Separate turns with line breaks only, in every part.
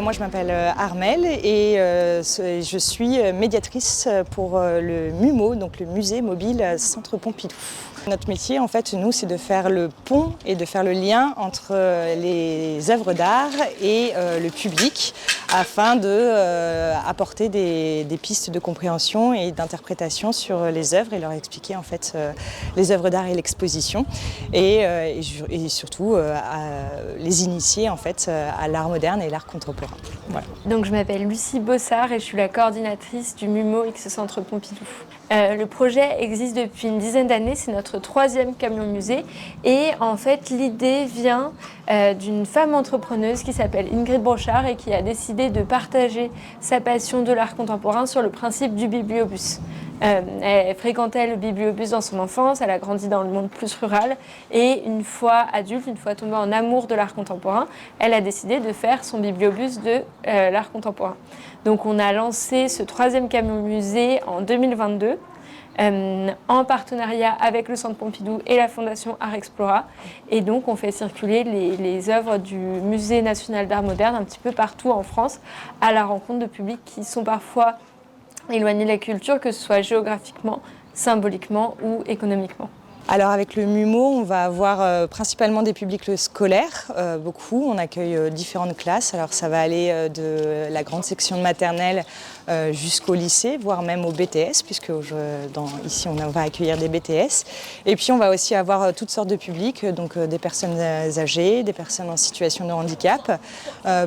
Moi, je m'appelle Armelle et je suis médiatrice pour le MUMO, donc le Musée Mobile Centre Pompidou. Notre métier, en fait, nous, c'est de faire le pont et de faire le lien entre les œuvres d'art et le public afin d'apporter des pistes de compréhension et d'interprétation sur les œuvres et leur expliquer, en fait, les œuvres d'art et l'exposition et surtout les initier, en fait, à l'art moderne et l'art contemporain. Voilà.
Donc, je m'appelle Lucie Bossard et je suis la coordinatrice du MUMO X Centre Pompidou. Le projet existe depuis une dizaine d'années, c'est notre 3e camion musée et en fait l'idée vient d'une femme entrepreneuse qui s'appelle Ingrid Brochard et qui a décidé de partager sa passion de l'art contemporain sur le principe du bibliobus. Elle fréquentait le bibliobus dans son enfance, elle a grandi dans le monde plus rural et une fois adulte, une fois tombée en amour de l'art contemporain, elle a décidé de faire son bibliobus de l'art contemporain. Donc on a lancé ce 3e camion musée en 2022 en partenariat avec le Centre Pompidou et la Fondation Art Explora. Et donc on fait circuler les œuvres du Musée national d'art moderne un petit peu partout en France à la rencontre de publics qui sont parfois éloignés de la culture, que ce soit géographiquement, symboliquement ou économiquement.
Alors avec le MUMO, on va avoir principalement des publics scolaires, beaucoup. On accueille différentes classes. Alors ça va aller de la grande section de maternelle jusqu'au lycée, voire même au BTS, puisque ici on va accueillir des BTS. Et puis on va aussi avoir toutes sortes de publics, donc des personnes âgées, des personnes en situation de handicap,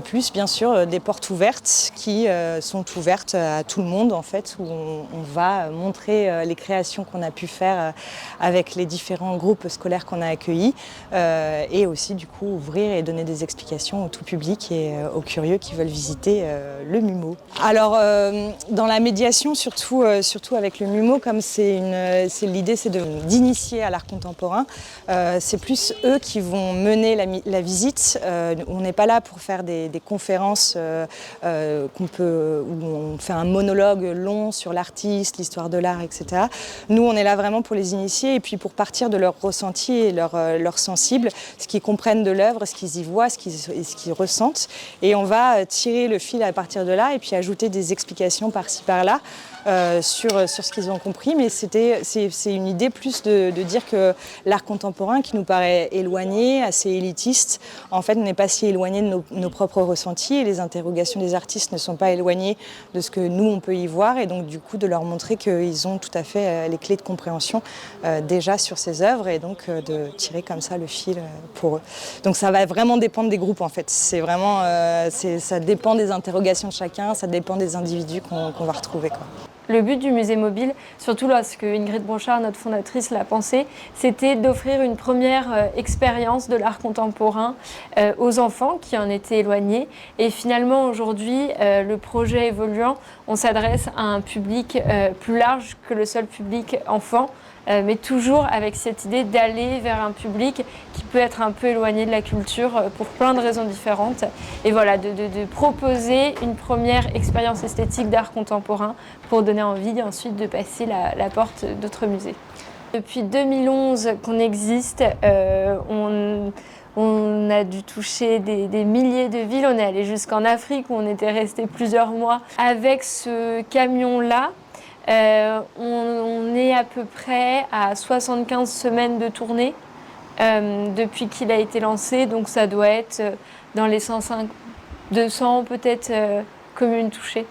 plus bien sûr des portes ouvertes qui sont ouvertes à tout le monde en fait, où on va montrer les créations qu'on a pu faire avec les différents groupes scolaires qu'on a accueillis et aussi du coup ouvrir et donner des explications au tout public et aux curieux qui veulent visiter le MUMO. Alors dans la médiation, surtout avec le MUMO, comme l'idée c'est d'initier à l'art contemporain, c'est plus eux qui vont mener la visite. On n'est pas là pour faire des conférences où on fait un monologue long sur l'artiste, l'histoire de l'art, etc. Nous on est là vraiment pour les initier et puis pour partir de leur ressenti et leur sensible, ce qu'ils comprennent de l'œuvre, ce qu'ils y voient, ce qu'ils ressentent. Et on va tirer le fil à partir de là et puis ajouter des explications par-ci par-là sur ce qu'ils ont compris. Mais c'est une idée plus de dire que l'art contemporain, qui nous paraît éloigné, assez élitiste, en fait n'est pas si éloigné de nos propres ressentis et les interrogations des artistes ne sont pas éloignées de ce que nous on peut y voir et donc du coup de leur montrer qu'ils ont tout à fait les clés de compréhension déjà sur ces œuvres et donc de tirer comme ça le fil pour eux. Donc ça va vraiment dépendre des groupes en fait. C'est vraiment, ça dépend des interrogations de chacun, ça dépend des individus qu'on va retrouver, quoi.
Le but du musée mobile, surtout lorsque Ingrid Brochard, notre fondatrice, l'a pensé, c'était d'offrir une première expérience de l'art contemporain aux enfants qui en étaient éloignés. Et finalement, aujourd'hui, le projet évoluant, on s'adresse à un public plus large que le seul public enfant, mais toujours avec cette idée d'aller vers un public qui peut être un peu éloigné de la culture pour plein de raisons différentes. Et voilà, de proposer une première expérience esthétique d'art contemporain pour donner envie ensuite de passer la porte d'autres musées. Depuis 2011 qu'on existe, on a dû toucher des milliers de villes. On est allé jusqu'en Afrique où on était resté plusieurs mois. Avec ce camion-là, on est à peu près à 75 semaines de tournée depuis qu'il a été lancé, donc ça doit être dans les 200 peut-être communes touchées.